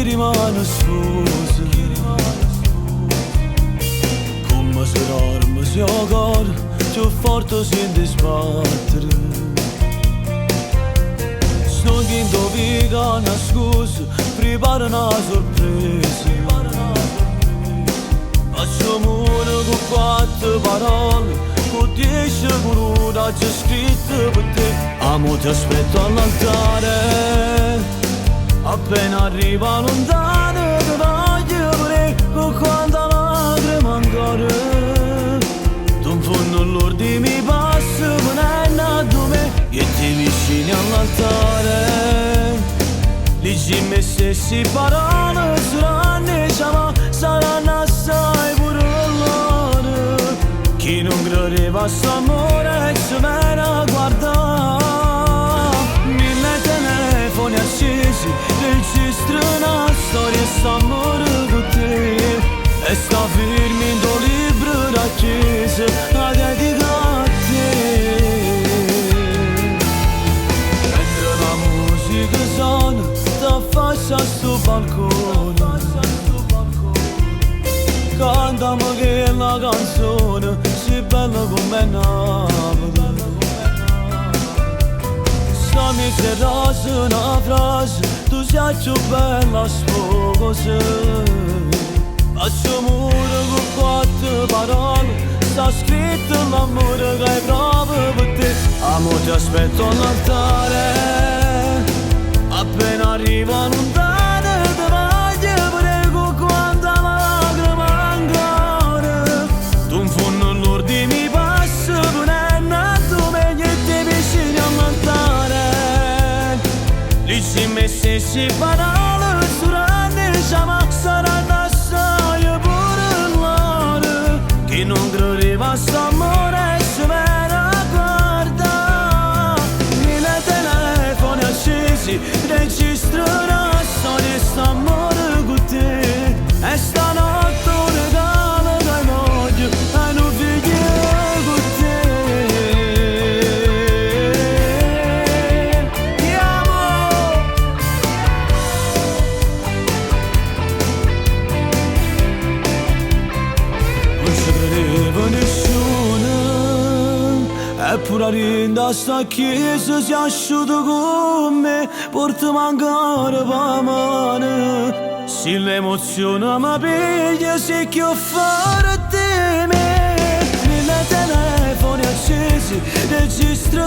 rimane sfuso. Come se dorme se il cuore più forte si sbattere. Sto che indovina una scusa, prepara una sorpresa. Facciamo una con 4 parole, con 10 parole c'è scritto per te. Amo ti aspetto all'altare, appena arriva lontano ti voglio pure con quanta lacrima ancora. Tu in fondo all'ordine mi passa, ma è nato me e ti vicini all'altare. Dici me stessi parole saranno già, saranno assai pure loro. Chi non credeva a sto amore ci viene a guardare. 1000 telefoni accesi, registra una storia e st'amore con te. E sta fermi in tuo libro da chiesa, la dedica a te. Mentre la musica suona, t'affaccia a sto balcone. Cantami che la canzone sia bella come Napoli. Stammi se rasa una frase, tu sei più bella sposa. Faccio muro con 4 parole, sta scritto l'amore che hai proprio per te. Amo ti aspetto all'altare, appena arriva lontano ti voglio pure con quanta lacrima ancora. Tu in fondo all'ordine mi passa, non è nato meglio e ti vicini all'altare. Dici me stessi parole saranno già, saranno assai pure loro. Chi non credeva a sto amore si viene a guardare. 1000 telefoni accesi, registra una storia e st'amore con te. E stanotte un regalo che voglio e non figlio con te. Ti amo. Non ci credeva nessuno, eppure a rinda sta chiesa si è asciutto con me. Portami ancora per mano, se l'emozione mi piglia se che ho fare a te me. 1000 telefoni accesi, registra